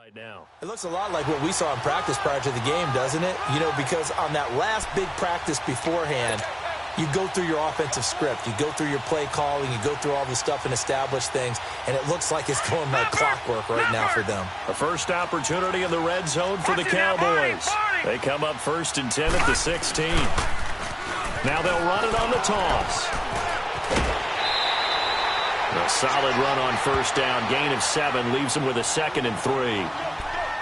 right now. It looks a lot like what we saw in practice prior to the game, doesn't it? You know, because on that last big practice beforehand, you go through your offensive script. You go through your play calling. You go through all the stuff and establish things, and it looks like it's going like clockwork right now for them. The first opportunity in the red zone for the Cowboys. They come up 1st and 10 at the 16. Now they'll run it on the toss. A solid run on 1st down. Gain of 7 leaves them with a 2nd and 3.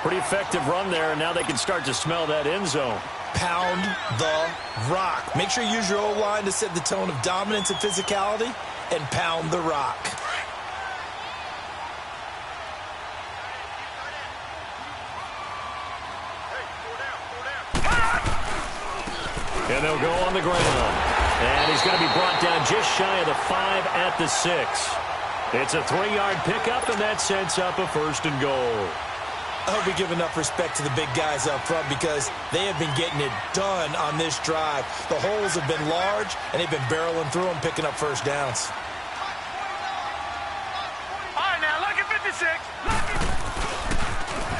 Pretty effective run there, and now they can start to smell that end zone. Pound the rock. Make sure you use your O-line to set the tone of dominance and physicality, and pound the rock. And they'll go on the ground. And he's going to be brought down just shy of the 5 at the 6. It's a 3-yard pickup, and that sets up a 1st and goal. I hope we give enough respect to the big guys up front because they have been getting it done on this drive. The holes have been large, and they've been barreling through them, picking up 1st downs. All right, now, look at 56.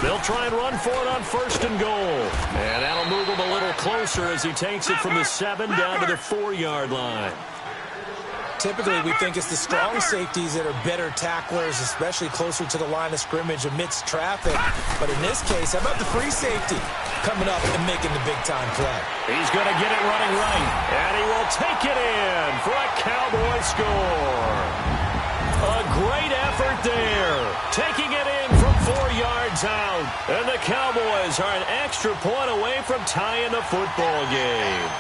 They'll try and run for it on 1st and goal. And that'll move him a little closer as he takes it from the 7 down to the 4-yard line. Typically, we think it's the strong safeties that are better tacklers, especially closer to the line of scrimmage amidst traffic. But in this case, how about the free safety coming up and making the big-time play? He's going to get it running right, and he will take it in for a Cowboy score. A great effort there, taking it in from 4 yards out. And the Cowboys are an extra point away from tying the football game.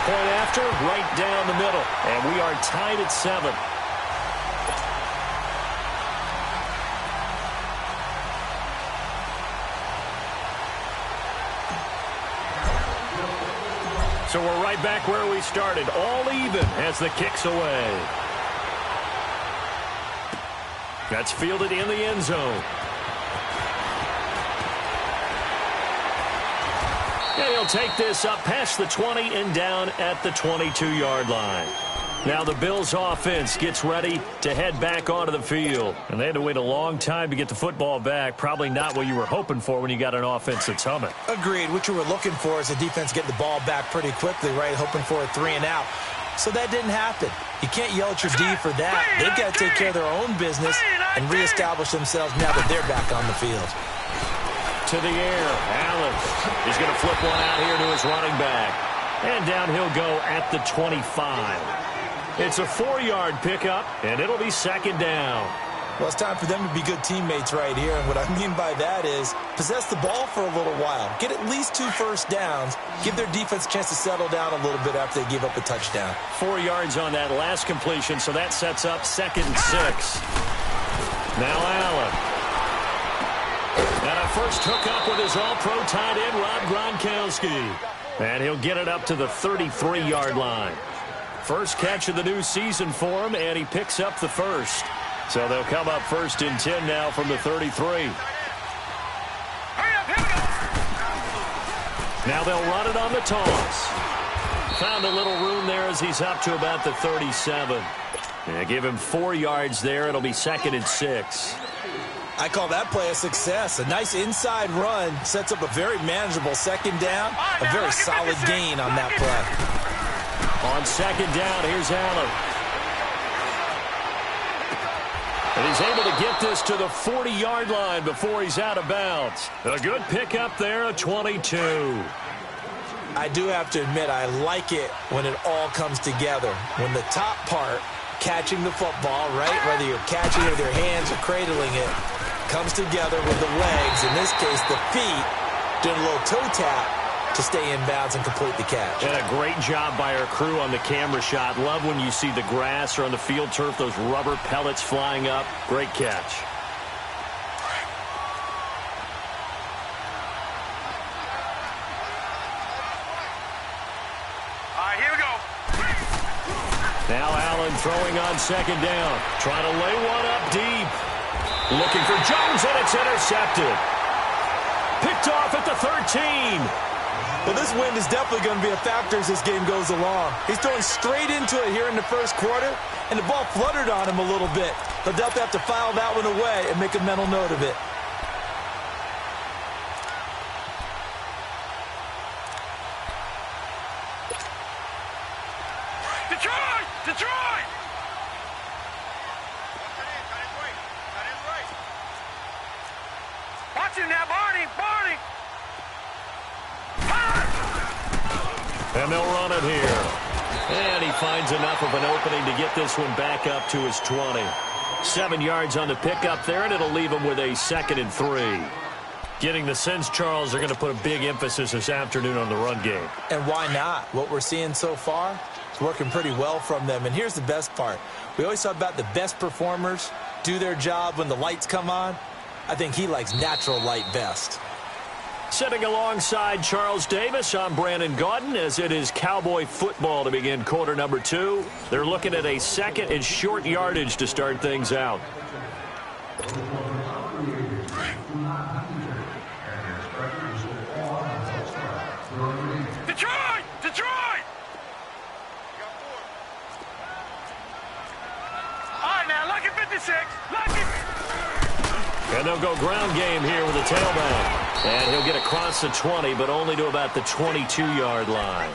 Point after, right down the middle. And we are tied at 7. So we're right back where we started, all even as the kick's away. That's fielded in the end zone. And he'll take this up past the 20 and down at the 22-yard line. Now the Bills offense gets ready to head back onto the field. And they had to wait a long time to get the football back. Probably not what you were hoping for when you got an offense that's humming. Agreed. What you were looking for is a defense getting the ball back pretty quickly, right? Hoping for a 3 and out. So that didn't happen. You can't yell at your D for that. They've got to take care of their own business and reestablish themselves now that they're back on the field. To the air, Allen. He's going to flip one out here to his running back. And down he'll go at the 25. It's a 4-yard pickup, and it'll be 2nd down. Well, it's time for them to be good teammates right here, and what I mean by that is possess the ball for a little while. Get at least 2 first downs. Give their defense a chance to settle down a little bit after they give up a touchdown. 4 yards on that last completion, so that sets up 2nd and 6. Now Allen. And a first hookup with his all-pro tight end, Rob Gronkowski. And he'll get it up to the 33-yard line. First catch of the new season for him, and he picks up the first. So they'll come up 1st and 10 now from the 33. Now they'll run it on the toss. Found a little room there as he's up to about the 37. And give him 4 yards there. It'll be 2nd and 6. I call that play a success. A nice inside run sets up a very manageable 2nd down. A very solid gain on that play. On 2nd down, here's Allen. And he's able to get this to the 40-yard line before he's out of bounds. A good pickup there, a 22. I do have to admit, I like it when it all comes together. When the top part, catching the football, right, whether you're catching it with your hands or cradling it, comes together with the legs, in this case the feet, doing a little toe tap to stay in bounds and complete the catch. And a great job by our crew on the camera shot. Love when you see the grass or on the field turf, those rubber pellets flying up. Great catch. All right, here we go. Now Allen throwing on 2nd down. Trying to lay one up deep. Looking for Jones, and it's intercepted. Picked off at the 13. Well, this wind is definitely going to be a factor as this game goes along. He's throwing straight into it here in the first quarter, and the ball fluttered on him a little bit. But they'll have to file that one away and make a mental note of it. Detroit! Detroit! Watch him now, Barney! Barney! And they'll run it here. And he finds enough of an opening to get this one back up to his 20. 7 yards on the pickup there, and it'll leave him with a 2nd and 3. Getting the sense, Charles, they're going to put a big emphasis this afternoon on the run game. And why not? What we're seeing so far is working pretty well from them. And here's the best part. We always talk about the best performers do their job when the lights come on. I think he likes natural light best. Sitting alongside Charles Davis, I'm Brandon Gaudin as it is Cowboy football to begin quarter number 2. They're looking at a 2nd and short yardage to start things out. Detroit! Detroit! All right, now, lucky 56. Lucky. And they'll go ground game here with a tailback. And he'll get across the 20, but only to about the 22-yard line.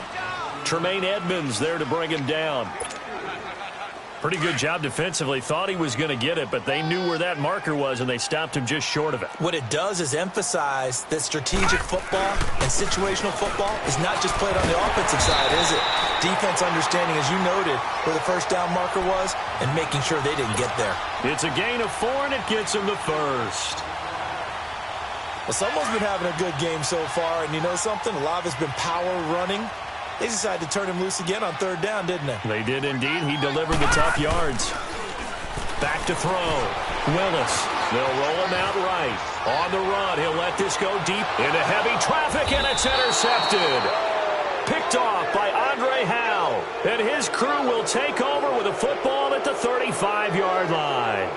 Tremaine Edmonds there to bring him down. Pretty good job defensively. Thought he was going to get it, but they knew where that marker was, and they stopped him just short of it. What it does is emphasize that strategic football and situational football is not just played on the offensive side, is it? Defense understanding, as you noted, where the first down marker was and making sure they didn't get there. It's a gain of 4, and it gets him the first. Well, someone's been having a good game so far, and you know something? A lot of it's been power running. They decided to turn him loose again on 3rd down, didn't they? They did indeed. He delivered the tough yards. Back to throw. Willis. They'll roll him out right. On the run, he'll let this go deep into heavy traffic, and it's intercepted. Picked off by Andre Howe. And his crew will take over with a football at the 35-yard line.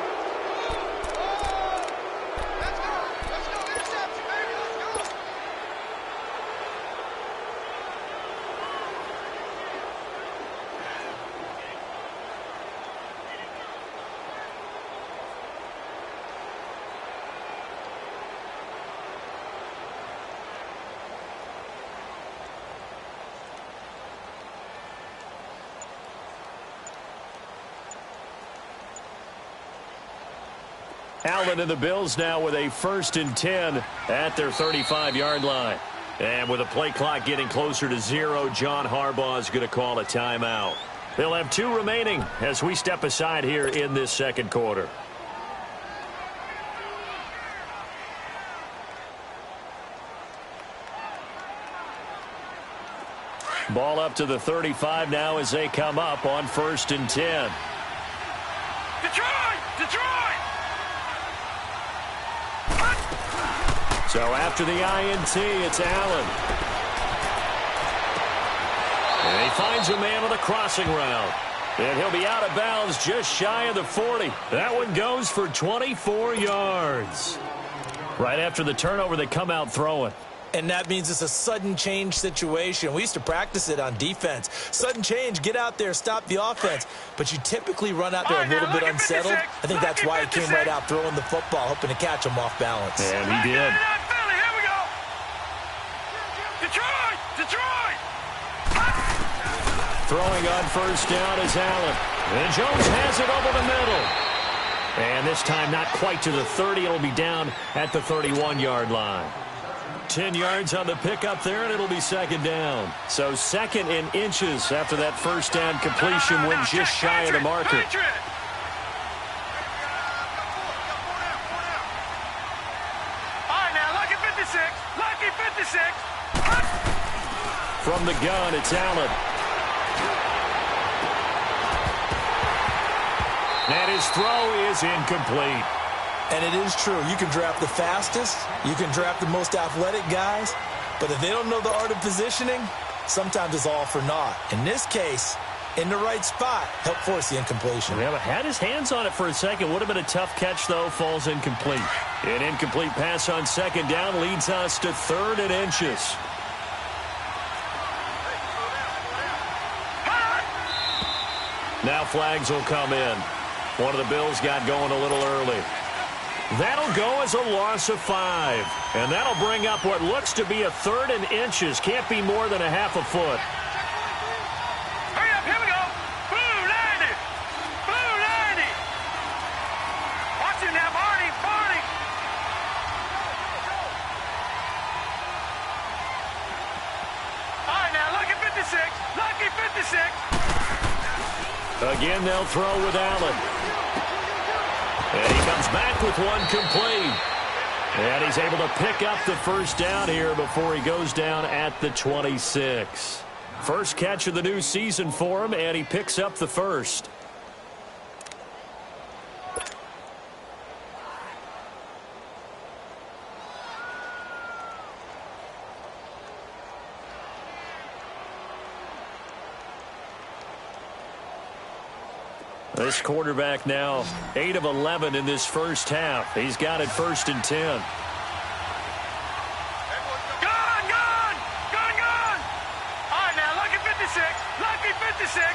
Allen and the Bills now with a 1st and 10 at their 35-yard line. And with the play clock getting closer to 0, John Harbaugh is going to call a timeout. They'll have 2 remaining as we step aside here in this 2nd quarter. Ball up to the 35 now as they come up on 1st and 10. Detroit! Detroit! So after the INT, it's Allen. And he finds a man on the crossing route. And he'll be out of bounds just shy of the 40. That one goes for 24 yards. Right after the turnover, they come out throwing. And that means it's a sudden change situation. We used to practice it on defense. Sudden change, get out there, stop the offense. But you typically run out there a little bit unsettled. I think that's why he came right out throwing the football, hoping to catch him off balance. And he did. Here we go. Detroit! Detroit! Throwing on 1st down is Allen. And Jones has it over the middle. And this time not quite to the 30. It'll be down at the 31-yard line. 10 yards on the pickup there, and it'll be 2nd down. So 2nd in inches after that 1st down completion went just shy of the marker. All right, now, lucky 56. Lucky 56. From the gun, it's Allen. And his throw is incomplete. And it is true. You can draft the fastest. You can draft the most athletic guys. But if they don't know the art of positioning, sometimes it's all for naught. In this case, in the right spot, help force the incompletion. Yeah, but had his hands on it for a second. Would have been a tough catch, though. Falls incomplete. An incomplete pass on 2nd down leads us to 3rd and inches. Now flags will come in. One of the Bills got going a little early. That'll go as a loss of 5. And that'll bring up what looks to be a 3rd and inches. Can't be more than a half a foot. Hurry up, here we go. Blue 90. Blue 90. Watch it now, Barney. Barney. All right, now, lucky 56. Lucky 56. Again, they'll throw with Allen. And he comes back with one complete. And he's able to pick up the first down here before he goes down at the 26. First catch of the new season for him, and he picks up the first. This quarterback now 8 of 11 in this first half. He's got it 1st and 10. Gone, gone, gone, gone. All right, now, lucky 56. Lucky 56.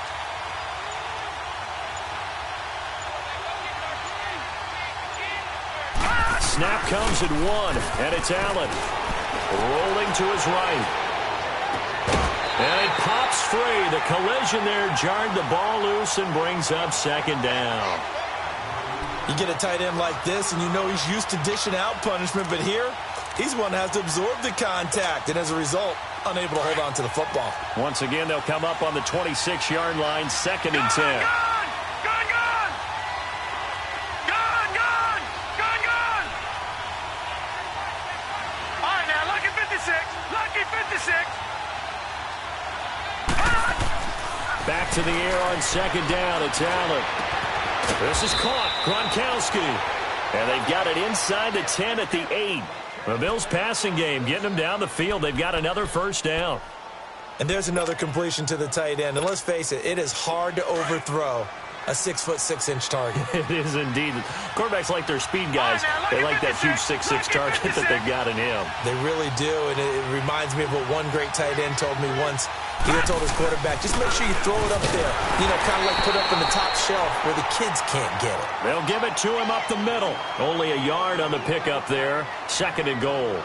Snap comes at 1, and it's Allen. Rolling to his right. And it pops free. The collision there jarred the ball loose and brings up 2nd down. You get a tight end like this, and you know he's used to dishing out punishment, but here, he's one that has to absorb the contact, and as a result, unable to hold on to the football. Once again, they'll come up on the 26-yard line, 2nd and 10. Gone, gone, gone. Gone, gone, gone, gone. All right, now, lucky 56. Lucky 56. Back to the air on 2nd down. It's Allen. This is caught. Gronkowski. And they've got it inside the 10 at the 8. The Bills passing game getting them down the field. They've got another first down. And there's another completion to the tight end. And let's face it, it is hard to overthrow a 6'6" target. It is indeed. Quarterbacks like their speed guys. They like that huge 6'6" target that they've got in him. They really do, and it reminds me of what one great tight end told me once. He had told his quarterback, just make sure you throw it up there. You know, kind of like put it up in the top shelf where the kids can't get it. They'll give it to him up the middle. Only a yard on the pickup there. 2nd and goal.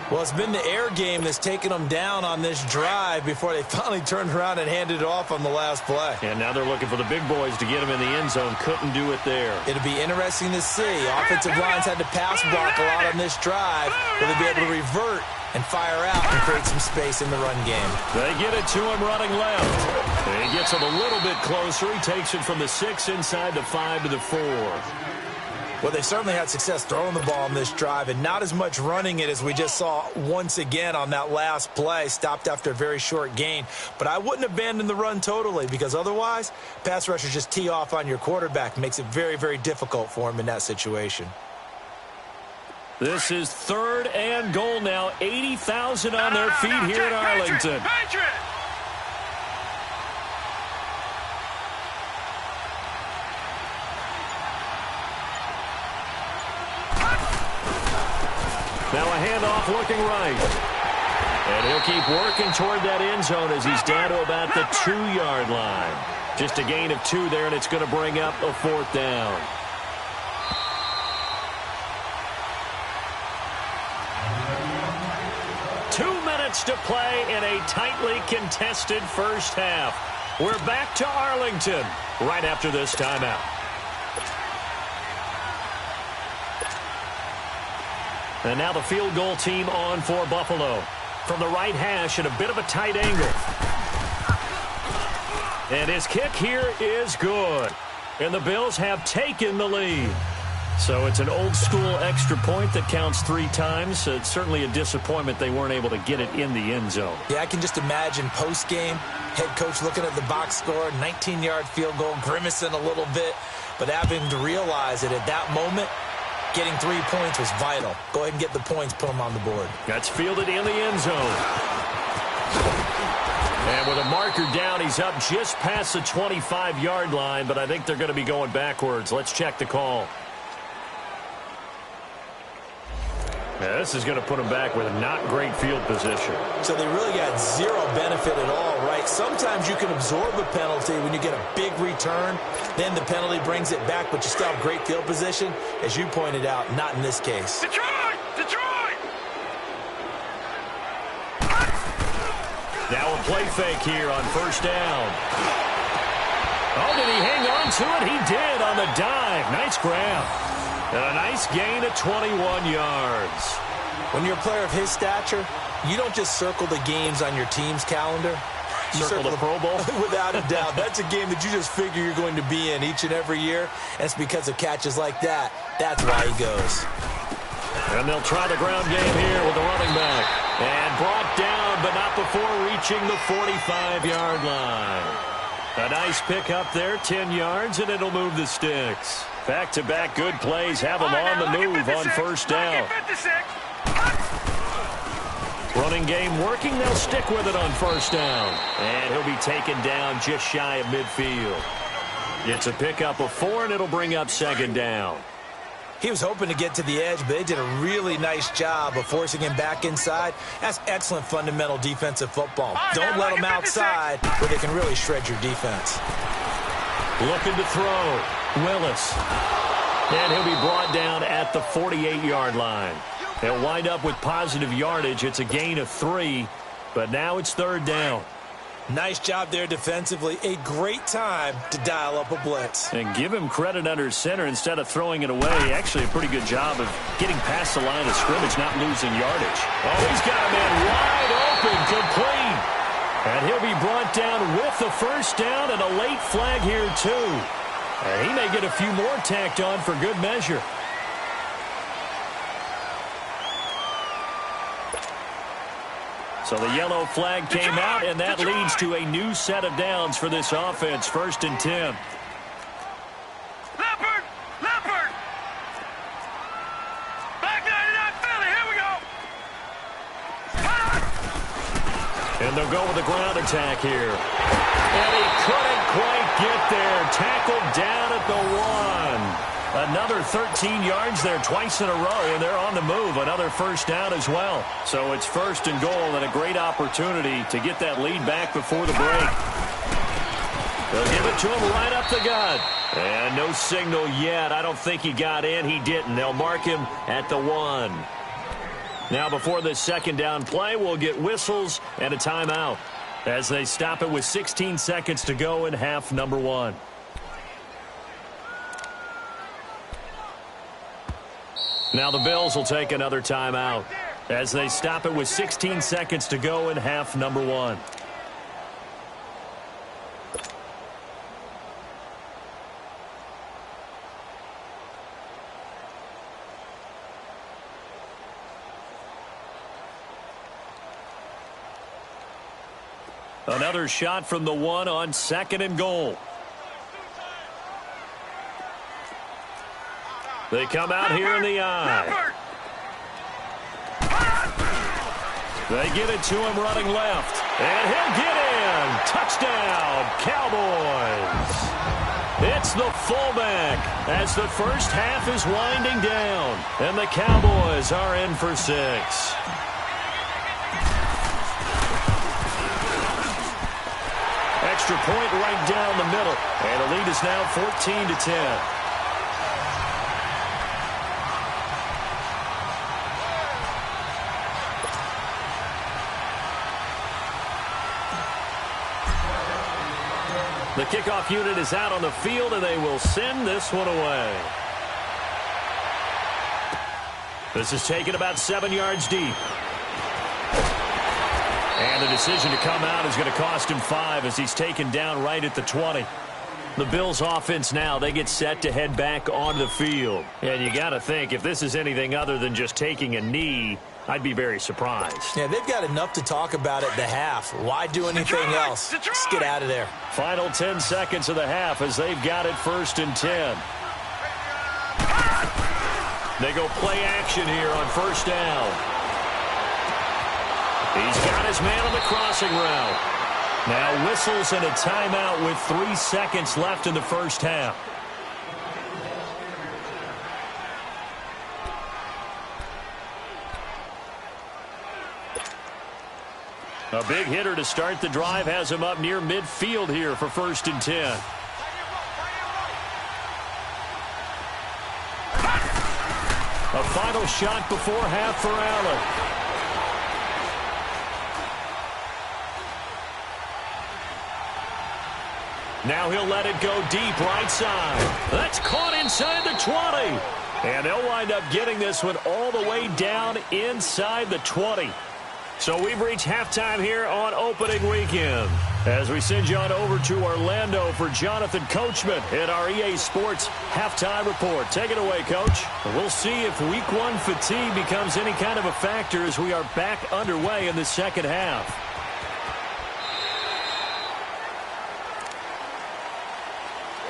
Well, it's been the air game that's taken them down on this drive before they finally turned around and handed it off on the last play. And now they're looking for the big boys to get them in the end zone. Couldn't do it there. It'll be interesting to see. Offensive lines had to pass block a lot on this drive. Will they be able to revert and fire out and create some space in the run game? They get it to him running left. And he gets him a little bit closer. He takes it from the 6 inside the 5 to the 4. Well, they certainly had success throwing the ball on this drive and not as much running it as we just saw once again on that last play. Stopped after a very short gain. But I wouldn't abandon the run totally because otherwise, pass rushers just tee off on your quarterback. Makes it very, very difficult for him in that situation. This is 3rd and goal now. 80,000 on their feet here at Arlington. Patriot. Now a handoff looking right. And he'll keep working toward that end zone as he's down to about the 2-yard line. Just a gain of 2 there, and it's going to bring up a 4th down. To play in a tightly contested first half. We're back to Arlington right after this timeout. And now the field goal team on for Buffalo. From the right hash at a bit of a tight angle. And his kick here is good. And the Bills have taken the lead. So it's an old-school extra point that counts 3 times. It's certainly a disappointment they weren't able to get it in the end zone. Yeah, I can just imagine post-game, head coach looking at the box score, 19-yard field goal, grimacing a little bit, but having to realize that at that moment, getting 3 points was vital. Go ahead and get the points, put them on the board. That's fielded in the end zone. And with a marker down, he's up just past the 25-yard line, but I think they're going to be going backwards. Let's check the call. Yeah, this is going to put them back with a not great field position. So they really got zero benefit at all, right? Sometimes you can absorb a penalty when you get a big return. Then the penalty brings it back, but you still have great field position. As you pointed out, not in this case. Detroit! Detroit! Now a play fake here on first down. Oh, did he hang on to it? He did on the dive. Nice grab. And a nice gain of 21 yards. When you're a player of his stature, you don't just circle the games on your team's calendar. You Circle the Pro Bowl? Without a doubt. That's a game that you just figure you're going to be in each and every year. And it's because of catches like that. That's why he goes. And they'll try the ground game here with the running back. And brought down, but not before reaching the 45-yard line. A nice pick up there, 10 yards, and it'll move the sticks. Back-to-back good plays have them on the move on first down. Running game working, they'll stick with it on first down. And he'll be taken down just shy of midfield. It's a pickup of 4, and it'll bring up second down. He was hoping to get to the edge, but they did a really nice job of forcing him back inside. That's excellent fundamental defensive football. Don't let them outside where they can really shred your defense. Looking to throw. Willis. And he'll be brought down at the 48-yard line. They'll wind up with positive yardage. It's a gain of 3, but now it's third down. Nice job there defensively. A great time to dial up a blitz. And give him credit under center instead of throwing it away. Actually, a pretty good job of getting past the line of scrimmage, not losing yardage. Oh, he's got a man wide open, complete. And he'll be brought down with the first down and a late flag here, too. And he may get a few more tacked on for good measure. So the yellow flag came out, and that leads to a new set of downs for this offense. First and 10. Leopard! Leopard! Back 99 Philly, here we go! And they'll go with the ground attack here. And he couldn't quite get there. Tackled down at the 1. Another 13 yards there twice in a row, and they're on the move. Another first down as well. So it's first and goal, and a great opportunity to get that lead back before the break. They'll give it to him right up the gut. And no signal yet. I don't think he got in. He didn't. They'll mark him at the 1. Now before this second down play, we'll get whistles and a timeout as they stop it with 16 seconds to go in half number 1. Now the Bills will take another timeout as they stop it with 16 seconds to go in half number 1. Another shot from the 1 on second and goal. They come out here in the eye. They get it to him running left. And he'll get in. Touchdown, Cowboys. It's the fullback as the first half is winding down. And the Cowboys are in for 6. Extra point right down the middle. And the lead is now 14-10. The kickoff unit is out on the field, and they will send this one away. This is taken about 7 yards deep. And the decision to come out is going to cost him 5 as he's taken down right at the 20. The Bills offense now, they get set to head back onto the field. And you got to think, if this is anything other than just taking a knee, I'd be very surprised. Yeah, they've got enough to talk about at the half. Why do anything else? Just get out of there. Final 10 seconds of the half as they've got it first and 10. They go play action here on first down. He's got his man on the crossing route. Now whistles and a timeout with 3 seconds left in the first half. A big hitter to start the drive has him up near midfield here for 1st and 10. A final shot before half for Allen. Now he'll let it go deep right side. That's caught inside the 20. And they'll wind up getting this one all the way down inside the 20. So we've reached halftime here on opening weekend. As we send you on over to Orlando for Jonathan Coachman in our EA Sports halftime report. Take it away, Coach. We'll see if week 1 fatigue becomes any kind of a factor as we are back underway in the second half.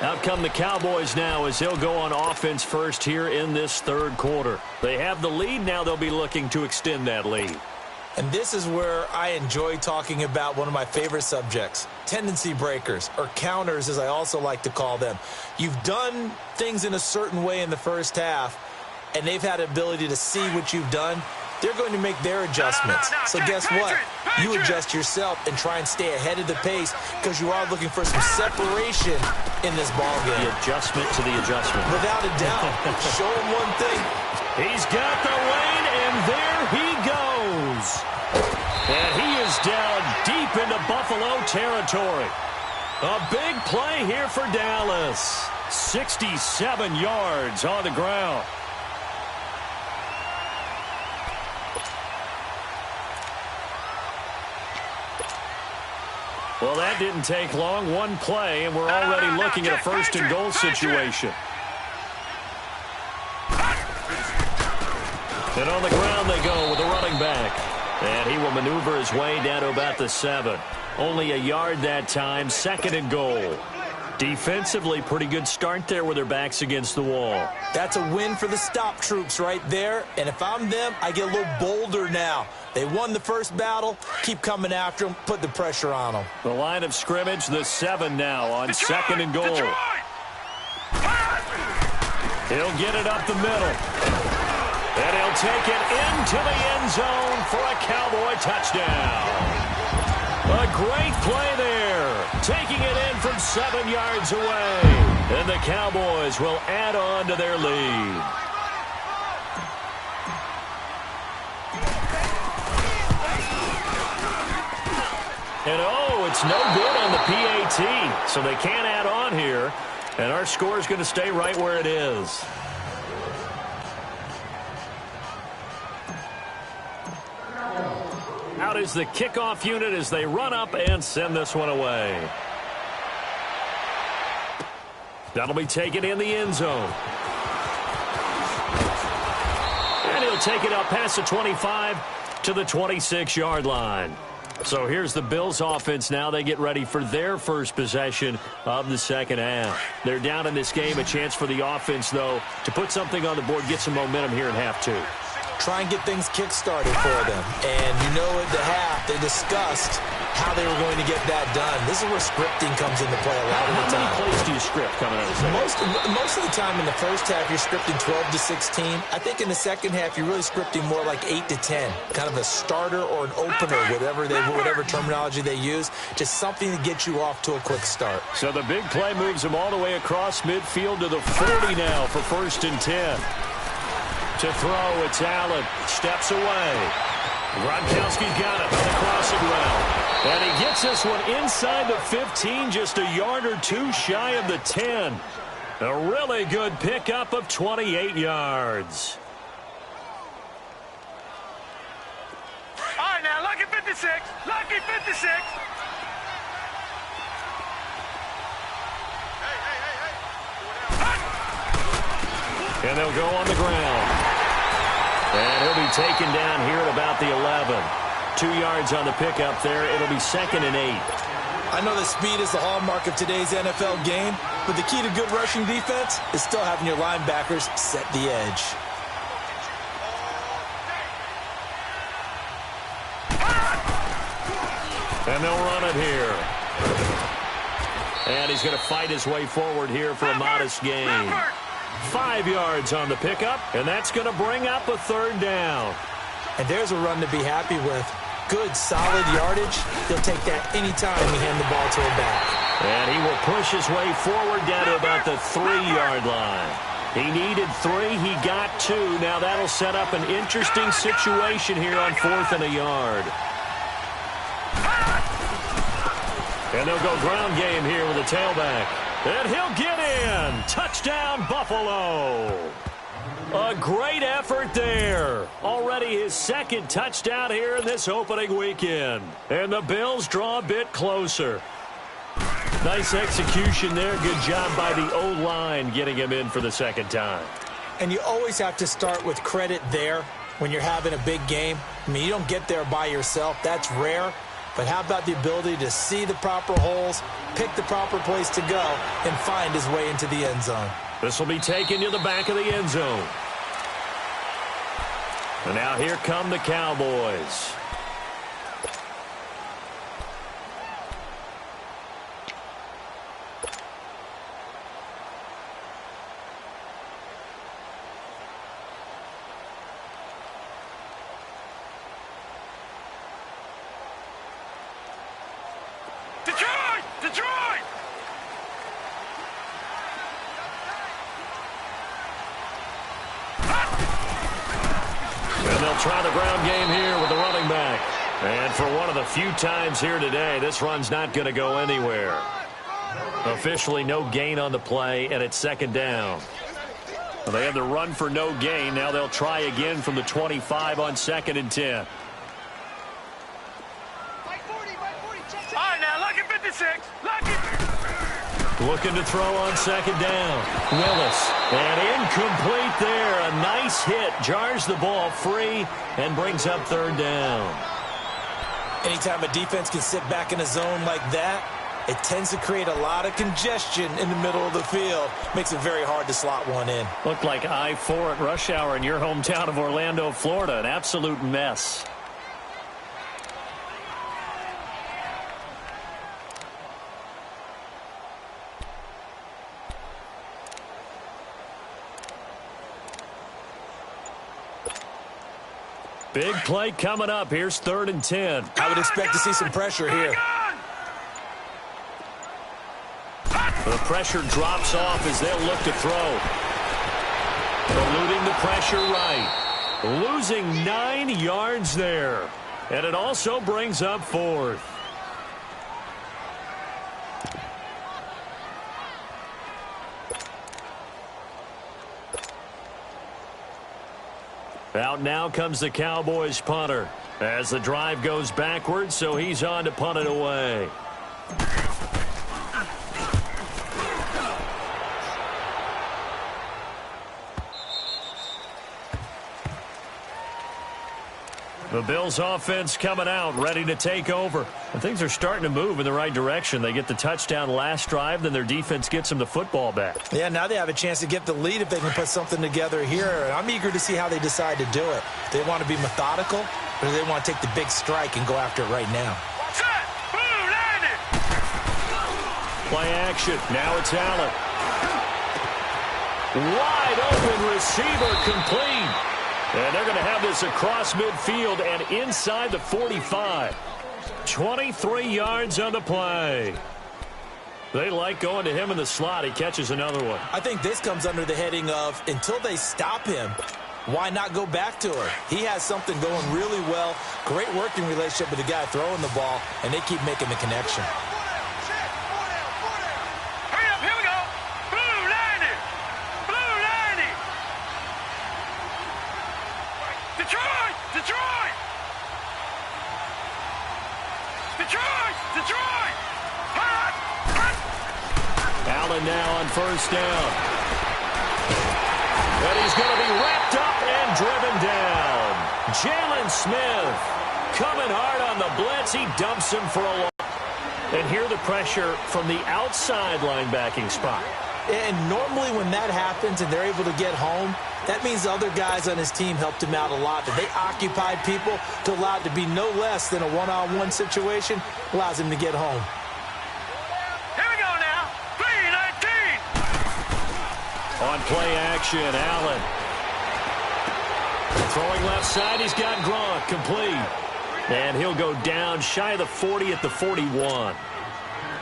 Out come the Cowboys now as they'll go on offense first here in this third quarter. They have the lead. Now they'll be looking to extend that lead. And this is where I enjoy talking about one of my favorite subjects, tendency breakers, or counters as I also like to call them. You've done things in a certain way in the first half, and they've had the ability to see what you've done. They're going to make their adjustments. So guess what? You adjust yourself and try and stay ahead of the pace because you are looking for some separation in this ball game. The adjustment to the adjustment. Without a doubt. Show him one thing. He's got the lane, and there he goes. And he is down deep into Buffalo territory. A big play here for Dallas. 67 yards on the ground. Well, that didn't take long. One play, and we're already looking at a 1st and goal situation. And on the ground they go with the running back. And he will maneuver his way down to about the 7. Only a yard that time, 2nd and goal. Defensively, pretty good start there with their backs against the wall. That's a win for the stop troops right there. And if I'm them, I get a little bolder now. They won the first battle. Keep coming after them. Put the pressure on them. The line of scrimmage, the 7 now on 2nd and goal. He'll get it up the middle. And he'll take it into the end zone for a Cowboy touchdown. A great play there. Taking it in from 7 yards away. And the Cowboys will add on to their lead. And oh, it's no good on the PAT. So they can't add on here. And our score is going to stay right where it is. Out is the kickoff unit as they run up and send this one away. That'll be taken in the end zone. And he'll take it up past the 25 to the 26-yard line. So here's the Bills offense now. They get ready for their first possession of the second half. They're down in this game. A chance for the offense, though, to put something on the board, get some momentum here in half 2. Try and get things kick-started for them. And you know at the half, they discussed how they were going to get that done. This is where scripting comes into play a lot of the time. How many plays do you script coming out of the second? Most of the time in the first half, you're scripting 12 to 16. I think in the second half, you're really scripting more like 8 to 10. Kind of a starter or an opener, whatever terminology they use. Just something to get you off to a quick start. So the big play moves them all the way across midfield to the 40 now for 1st and 10. To throw, it's Allen. Steps away. Gronkowski's got it on the crossing route. And he gets this one inside the 15, just a yard or 2 shy of the 10. A really good pickup of 28 yards. All right, now, lucky 56. Lucky 56. And they'll go on the ground. And he'll be taken down here at about the 11. 2 yards on the pickup there. It'll be 2nd and 8. I know that speed is the hallmark of today's NFL game, but the key to good rushing defense is still having your linebackers set the edge. And they'll run it here. And he's going to fight his way forward here for a modest gain. 5 yards on the pickup, and that's going to bring up a 3rd down. And there's a run to be happy with. good, solid yardage, he'll take that anytime you hand the ball to him back. And he will push his way forward down to about the 3-yard line. He needed 3. He got 2. Now that'll set up an interesting situation here on 4th and a yard. And they'll go ground game here with a tailback. And he'll get in. Touchdown, Buffalo. A great effort there. Already his 2nd touchdown here in this opening weekend. And the Bills draw a bit closer. Nice execution there. Good job by the O-line getting him in for the 2nd time. And you always have to start with credit there when you're having a big game. I mean, you don't get there by yourself. That's rare. But how about the ability to see the proper holes, pick the proper place to go, and find his way into the end zone? This will be taken to the back of the end zone. And now here come the Cowboys. Detroit! Detroit! And they'll try the ground game here with the running back. And for one of the few times here today, this run's not going to go anywhere. Officially no gain on the play, and it's 2nd down. Well, they had the run for no gain. Now they'll try again from the 25 on 2nd and 10. All right, now, lucky 56. Lucky. Looking to throw on 2nd down. Willis. And incomplete there. A nice hit. Jars the ball free and brings up 3rd down. Anytime a defense can sit back in a zone like that, it tends to create a lot of congestion in the middle of the field. Makes it very hard to slot one in. Looked like I-4 at rush hour in your hometown of Orlando, Florida. An absolute mess. Big play coming up. Here's 3rd and 10. I would expect to see some pressure here. The pressure drops off as they'll look to throw. Eluding the pressure right. Losing 9 yards there. And it also brings up 4th. Out now comes the Cowboys punter as the drive goes backwards, so he's on to punt it away. The Bills offense coming out, ready to take over. And things are starting to move in the right direction. They get the touchdown last drive, then their defense gets them the football back. Yeah, now they have a chance to get the lead if they can put something together here. I'm eager to see how they decide to do it. Do they want to be methodical, or do they want to take the big strike and go after it right now? Set! Boom! Landed! Play action. Now it's Allen. Wide open receiver complete. And they're going to have this across midfield and inside the 45. 23 yards on the play. They like going to him in the slot. He catches another one. I think this comes under the heading of, until they stop him, why not go back to her? He has something going really well. Great working relationship with the guy throwing the ball, and they keep making the connection. Hurry up, here we go! Blue landed! Blue landed! Detroit! Detroit! Detroit! Detroit! Hot! Hot! Allen now on 1st down. And he's going to be wrapped up and driven down. Jalen Smith coming hard on the blitz. He dumps him for a loss. And here the pressure from the outside linebacking spot. And normally when that happens and they're able to get home, that means the other guys on his team helped him out a lot. That they occupied people to allow it to be no less than a one-on-one situation, allows him to get home. Here we go now! 3-19! On play action, Allen. Throwing left side, he's got Gronk complete. And he'll go down shy of the 40 at the 41.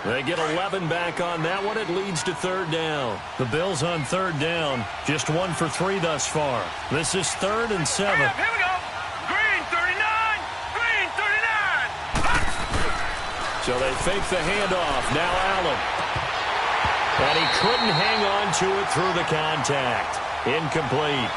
They get 11 back on that one. It leads to third down. The Bills on third down, just 1 for 3 thus far. This is 3rd and 7. Here we go. Green 39. Green 39. So they fake the handoff. Now Allen. And he couldn't hang on to it through the contact. Incomplete.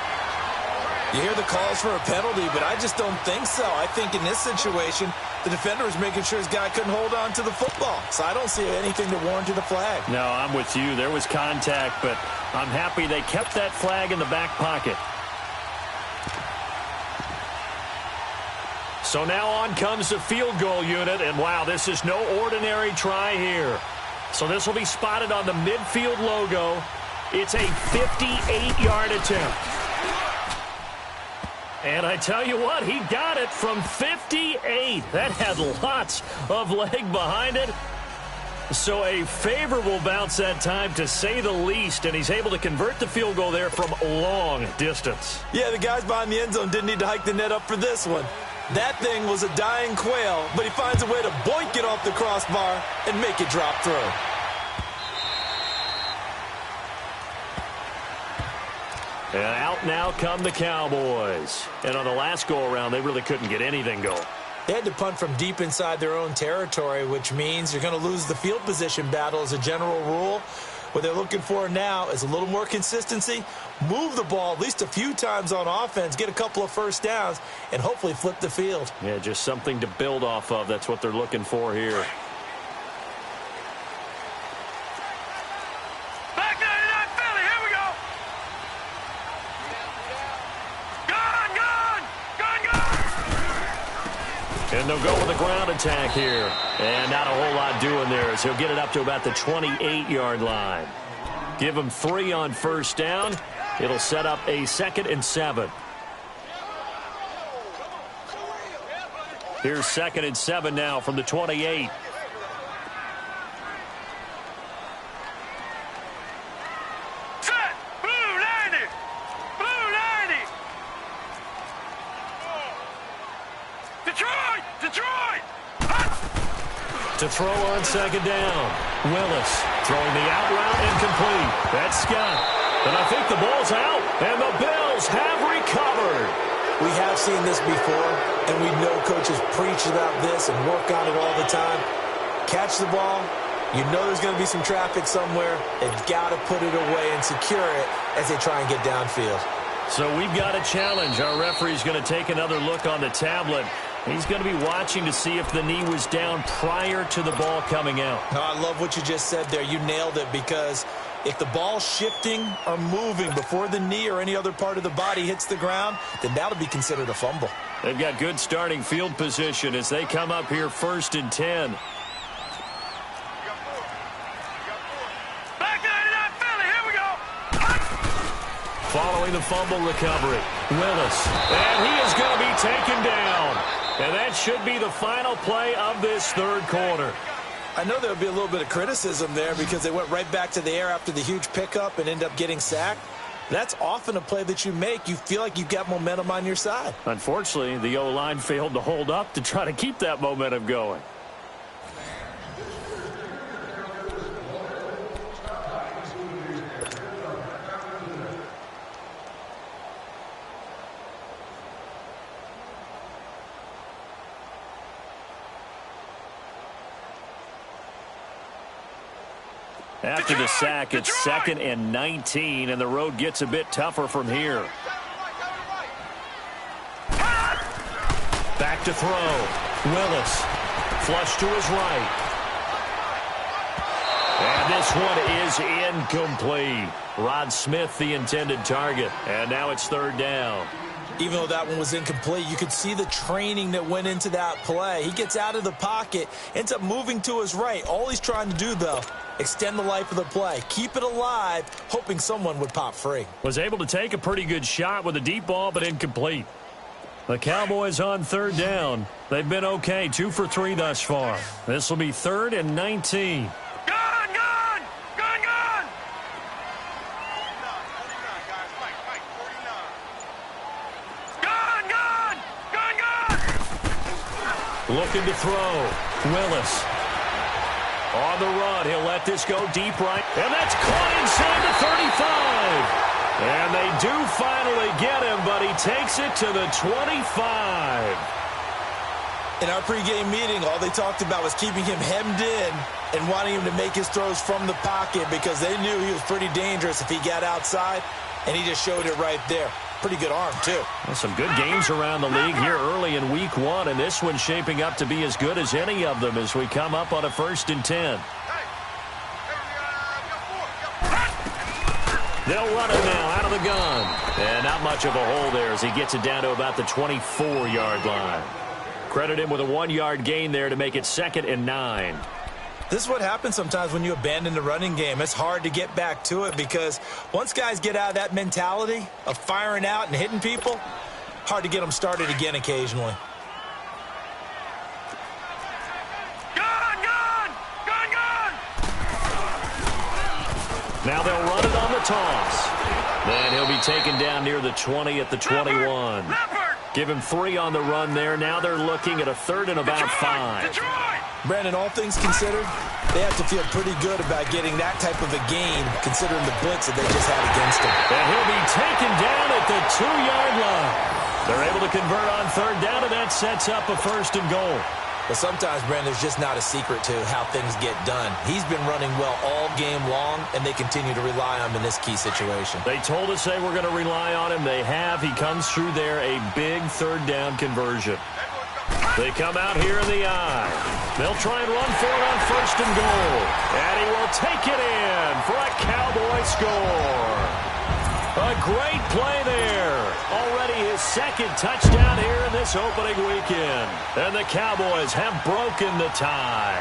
You hear the calls for a penalty, but I just don't think so. I think in this situation, the defender was making sure his guy couldn't hold on to the football. So I don't see anything that warranted a flag. No, I'm with you. There was contact, but I'm happy they kept that flag in the back pocket. So now on comes the field goal unit, and wow, this is no ordinary try here. So this will be spotted on the midfield logo. It's a 58-yard attempt. And I tell you what, he got it from 58. That had lots of leg behind it. So a favorable bounce that time, to say the least, and he's able to convert the field goal there from long distance. Yeah, the guys behind the end zone didn't need to hike the net up for this one. That thing was a dying quail, but he finds a way to boink it off the crossbar and make it drop through. And out now come the Cowboys. And on the last go-around, they really couldn't get anything going. They had to punt from deep inside their own territory, which means you're going to lose the field position battle as a general rule. What they're looking for now is a little more consistency, move the ball at least a few times on offense, get a couple of first downs, and hopefully flip the field. Yeah, just something to build off of. That's what they're looking for here. Back 99 Philly. Here we go. And they'll go with a ground attack here. And not a whole lot doing there, as he'll get it up to about the 28-yard line. Give him 3 on first down. It'll set up a 2nd and 7. Here's 2nd and 7 now from the 28. Set. Blue 90. Blue 90. Detroit. Detroit. To throw on 2nd down. Willis throwing the out route, incomplete. That's Scott. And I think the ball's out, and the Bills have recovered. We have seen this before, and we know coaches preach about this and work on it all the time. Catch the ball. You know there's going to be some traffic somewhere. They've got to put it away and secure it as they try and get downfield. So we've got a challenge. Our referee's going to take another look on the tablet. He's going to be watching to see if the knee was down prior to the ball coming out. No, I love what you just said there. You nailed it, because if the ball's shifting or moving before the knee or any other part of the body hits the ground, then that'll be considered a fumble. They've got good starting field position as they come up here 1st and 10. Back 99 Philly. Here we go. Following the fumble recovery, Willis. And he is going to be taken down. And that should be the final play of this 3rd quarter. I know there'll be a little bit of criticism there because they went right back to the air after the huge pickup and end up getting sacked. That's often a play that you make. You feel like you've got momentum on your side. Unfortunately, the O-line failed to hold up to try to keep that momentum going. After the sack, it's 2nd and 19, and the road gets a bit tougher from here. Back to throw. Willis. Flush to his right. And this one is incomplete. Rod Smith, the intended target. And now it's 3rd down. Even though that one was incomplete, you could see the training that went into that play. He gets out of the pocket, ends up moving to his right. All he's trying to do, though, extend the life of the play. Keep it alive, hoping someone would pop free. Was able to take a pretty good shot with a deep ball, but incomplete. The Cowboys on 3rd down. They've been okay, 2 for 3 thus far. This will be 3rd and 19. looking to throw. Willis. On the run, he'll let this go deep right. And that's caught inside the 35. And they do finally get him, but he takes it to the 25. In our pregame meeting, all they talked about was keeping him hemmed in and wanting him to make his throws from the pocket because they knew he was pretty dangerous if he got outside, and he just showed it right there. Pretty good arm, too. Well, some good games around the league here early in week one, and this one's shaping up to be as good as any of them as we come up on a 1st and 10. They'll run it now out of the gun. And not much of a hole there as he gets it down to about the 24-yard line. Credit him with a 1-yard gain there to make it 2nd and 9. This is what happens sometimes when you abandon the running game. It's hard to get back to it because once guys get out of that mentality of firing out and hitting people, hard to get them started again occasionally. Now they'll run it on the toss. Then he'll be taken down near the 20 at the 21. Give him 3 on the run there. Now they're looking at a 3rd and about 5. Brandon, all things considered, they have to feel pretty good about getting that type of a gain considering the blitz that they just had against him. And he'll be taken down at the 2-yard line. They're able to convert on 3rd down, and that sets up a 1st and goal. But sometimes, Brandon, there's just not a secret to how things get done. He's been running well all game long, and they continue to rely on him in this key situation. They told us they were going to rely on him. They have. He comes through there, a big 3rd down conversion. They come out here in the eye. They'll try and run for it on 1st and goal. And he will take it in for a Cowboy score. A great play there. Already his 2nd touchdown here in this opening weekend. And the Cowboys have broken the tie.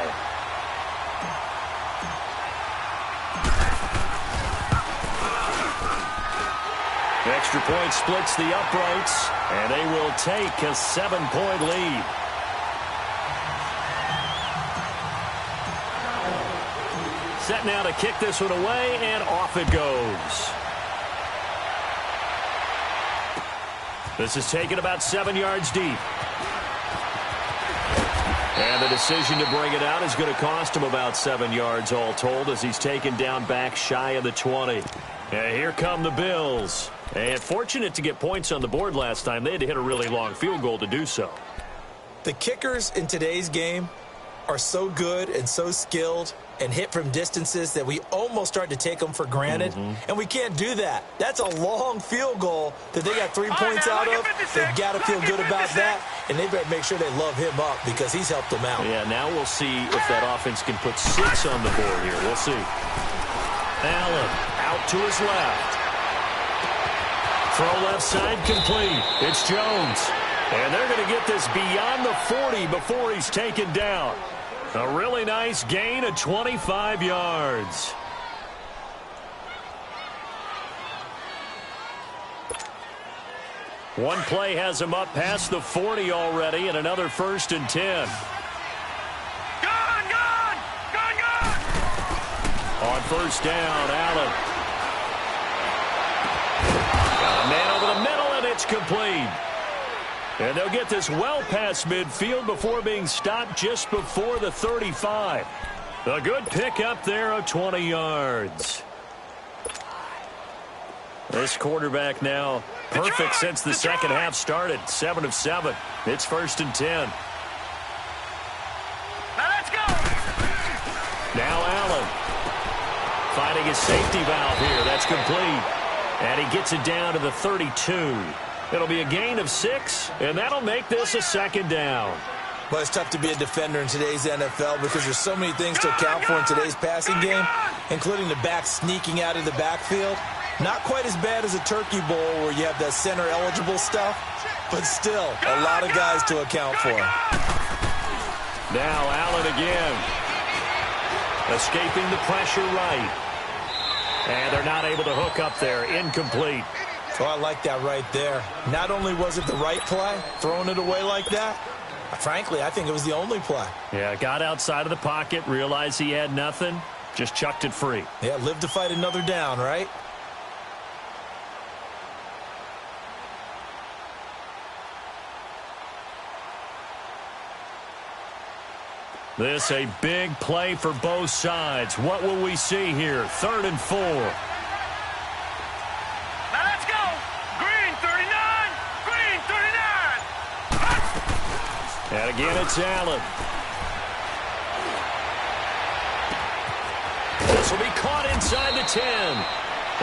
Extra point splits the uprights, and they will take a 7-point lead. Set now to kick this one away, and off it goes. This is taken about 7 yards deep. And the decision to bring it out is going to cost him about 7 yards all told as he's taken down back shy of the 20. And here come the Bills. And fortunate to get points on the board last time. They had to hit a really long field goal to do so. The kickers in today's game are so good and so skilled and hit from distances that we almost start to take them for granted. And we can't do that. That's a long field goal that they got 3 points out of. They've got to feel good about that, and they better make sure they love him up because he's helped them out. Yeah, now we'll see if that offense can put 6 on the board here. We'll see. Allen out to his left. Throw left side complete. It's Jones. And they're going to get this beyond the 40 before he's taken down. A really nice gain of 25 yards. One play has him up past the 40 already, and another 1st and 10. On 1st down, Allen. Got a man over the middle, and it's complete. And they'll get this well past midfield before being stopped just before the 35. A good pickup there of 20 yards. This quarterback now perfect since the second half started. 7 of 7. It's 1st and 10. Now let's go. Now Allen finding his safety valve here. That's complete. And he gets it down to the 32. It'll be a gain of 6, and that'll make this a 2nd down. Well, it's tough to be a defender in today's NFL because there's so many things to account for in today's passing game, including the back sneaking out of the backfield. Not quite as bad as a turkey bowl where you have that center-eligible stuff, but still a lot of guys to account for. Now Allen again. Escaping the pressure right. And they're not able to hook up there. Incomplete. Oh, I like that right there. Not only was it the right play, throwing it away like that, frankly, I think it was the only play. Yeah, got outside of the pocket, realized he had nothing, just chucked it free. Yeah, live to fight another down, right? This a big play for both sides. What will we see here? 3rd and 4. Now let's go. Green 39. Green 39. And again, it's Allen. This will be caught inside the 10.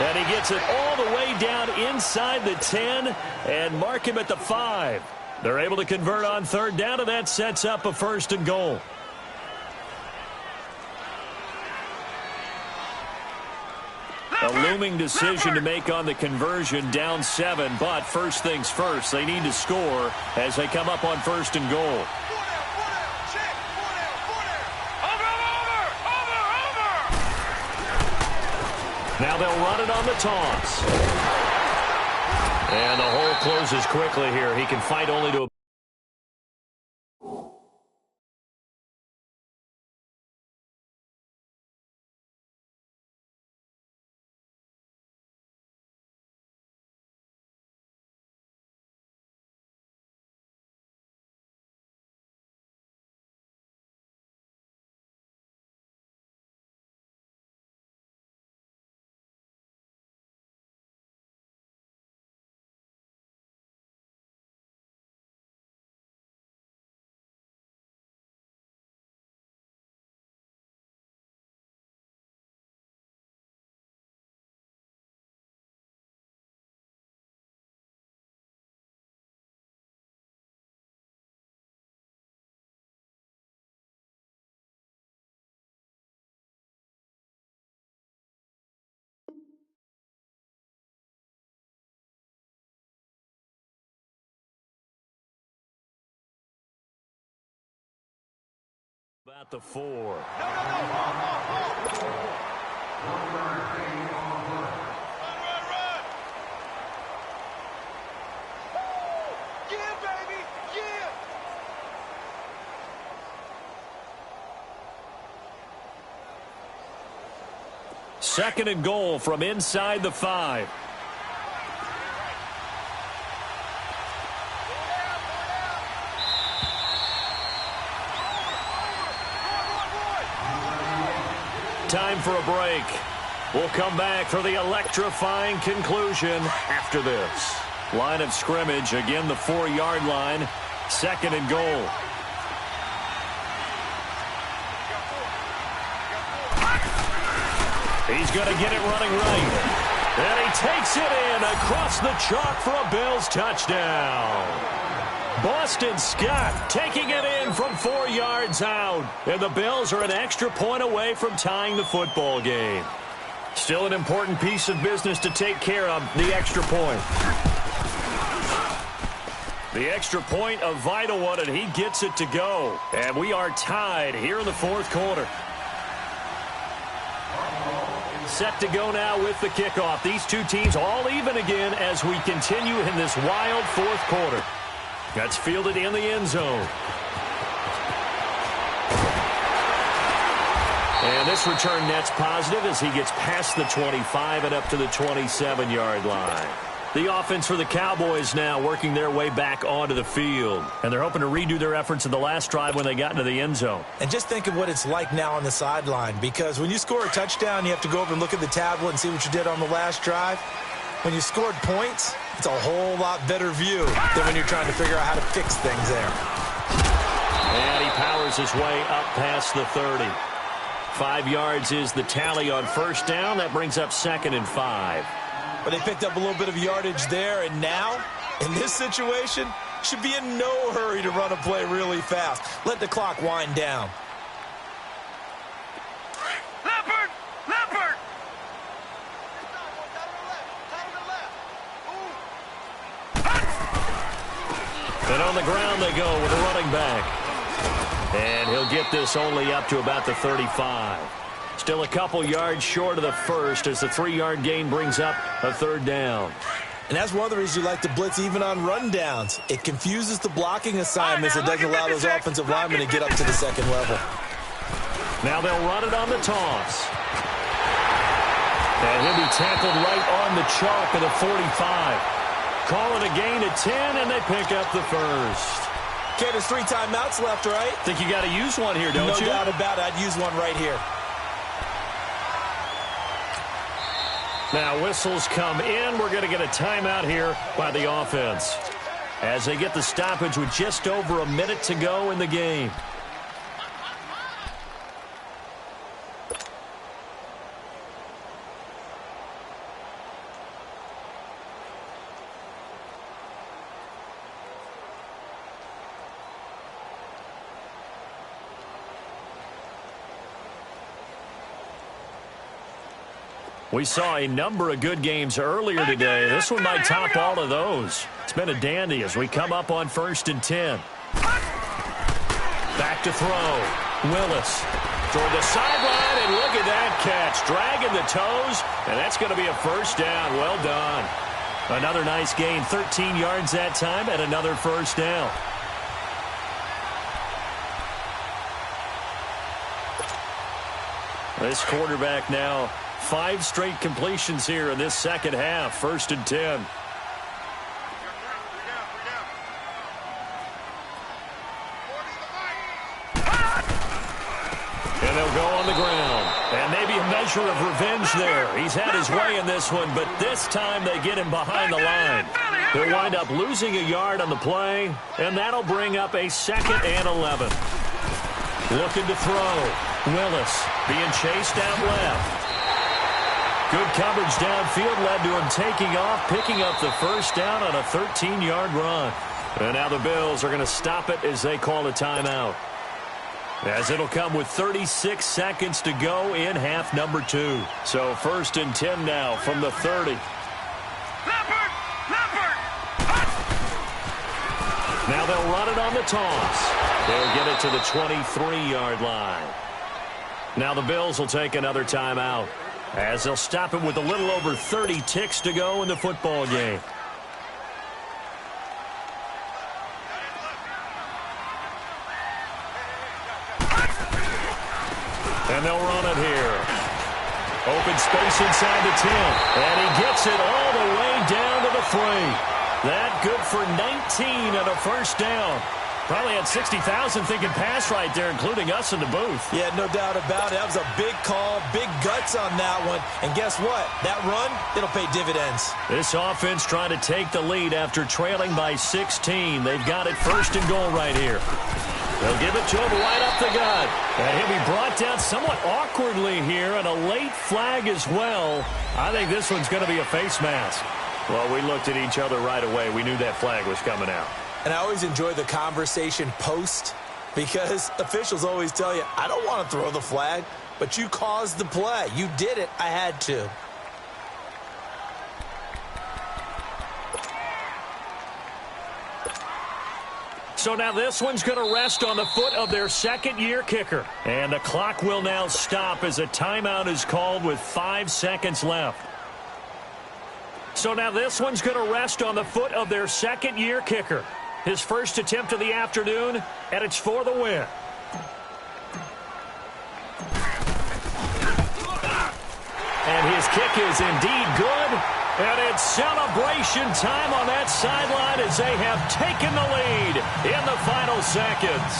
And he gets it all the way down inside the 10 and mark him at the 5. They're able to convert on 3rd down, and that sets up a 1st and goal. A looming decision to make on the conversion, down 7, but first things first, they need to score as they come up on 1st and goal. Now they'll run it on the toss. And the hole closes quickly here. He can fight only to... About the 4. No. Run. Yeah, baby. Yeah. Second and goal from inside the 5. Time for a break. We'll come back for the electrifying conclusion after this. Line of scrimmage, again the 4-yard line. Second and goal. He's going to get it running right. And he takes it in across the chalk for a Bills touchdown. Boston Scott taking it in from 4 yards out. And the Bills are an extra point away from tying the football game. Still an important piece of business to take care of, the extra point. The extra point, a vital one, and he gets it to go. And we are tied here in the 4th quarter. Set to go now with the kickoff. These two teams all even again as we continue in this wild 4th quarter. That's fielded in the end zone. And this return net's positive as he gets past the 25 and up to the 27-yard line. The offense for the Cowboys now working their way back onto the field. And they're hoping to redo their efforts in the last drive when they got into the end zone. And just think of what it's like now on the sideline, because when you score a touchdown, you have to go over and look at the tablet and see what you did on the last drive. When you scored points, it's a whole lot better view than when you're trying to figure out how to fix things there. And he powers his way up past the 30. 5 yards is the tally on first down. That brings up 2nd and 5. But they picked up a little bit of yardage there, and now, in this situation, should be in no hurry to run a play really fast. Let the clock wind down. Leopard! Leopard! And on the ground they go with a running back. And he'll get this only up to about the 35. Still a couple yards short of the first as the 3-yard gain brings up a 3rd down. And that's one of the reasons you like to blitz even on rundowns. It confuses the blocking assignments. It doesn't allow those offensive linemen to get up to the 2nd level. Now they'll run it on the toss. And he'll be tackled right on the chalk of the 45. Call it a gain of 10, and they pick up the first. Okay, there's 3 timeouts left, right? Think you got to use one here, don't you? No doubt about it. I'd use one right here. Now whistles come in. We're going to get a timeout here by the offense as they get the stoppage with just over a minute to go in the game. We saw a number of good games earlier today. This one might top all of those. It's been a dandy as we come up on 1st and 10. Back to throw. Willis toward the sideline, and look at that catch. Dragging the toes, and that's going to be a first down. Well done. Another nice gain, 13 yards that time, and another first down. This quarterback now 5 straight completions here in this second half. 1st and 10. And they'll go on the ground. And maybe a measure of revenge there. He's had his way in this one, but this time they get him behind the line. They'll wind up losing a yard on the play, and that'll bring up a 2nd and 11. Looking to throw. Willis being chased out left. Good coverage downfield led to him taking off, picking up the first down on a 13-yard run. And now the Bills are going to stop it as they call a timeout, as it'll come with 36 seconds to go in half number 2. So 1st and 10 now from the 30. Now they'll run it on the toss. They'll get it to the 23-yard line. Now the Bills will take another timeout, as they'll stop it with a little over 30 ticks to go in the football game. And they'll run it here. Open space inside the 10. And he gets it all the way down to the 3. That good for 19 and a first down. Probably had 60,000 thinking pass right there, including us in the booth. Yeah, no doubt about it. That was a big call, big guts on that one. And guess what? That run, it'll pay dividends. This offense trying to take the lead after trailing by 16. They've got it 1st and goal right here. They'll give it to him right up the gut. And he'll be brought down somewhat awkwardly here, and a late flag as well. I think this one's going to be a face mask. Well, we looked at each other right away. We knew that flag was coming out. And I always enjoy the conversation post, because officials always tell you, I don't want to throw the flag, but you caused the play. You did it. I had to. So now this one's going to rest on the foot of their 2nd-year kicker. And the clock will now stop as a timeout is called with 5 seconds left. So now this one's going to rest on the foot of their 2nd-year kicker. His first attempt of the afternoon, and it's for the win. And his kick is indeed good. And it's celebration time on that sideline as they have taken the lead in the final seconds.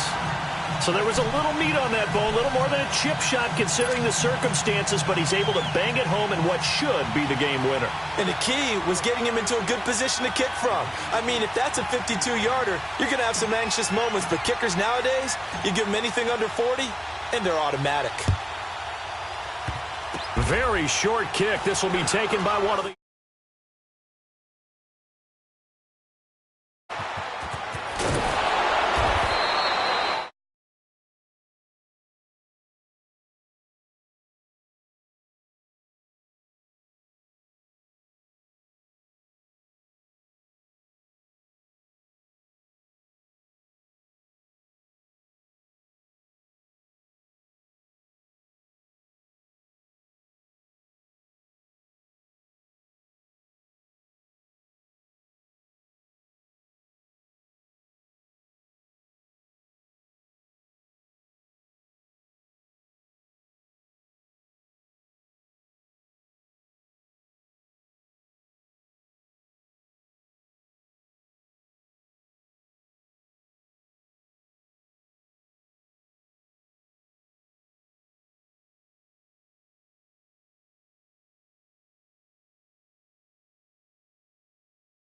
So there was a little meat on that bone, a little more than a chip shot considering the circumstances, but he's able to bang it home in what should be the game winner. And the key was getting him into a good position to kick from. I mean, if that's a 52-yarder, you're going to have some anxious moments, but kickers nowadays, you give them anything under 40, and they're automatic. Very short kick. This will be taken by one of the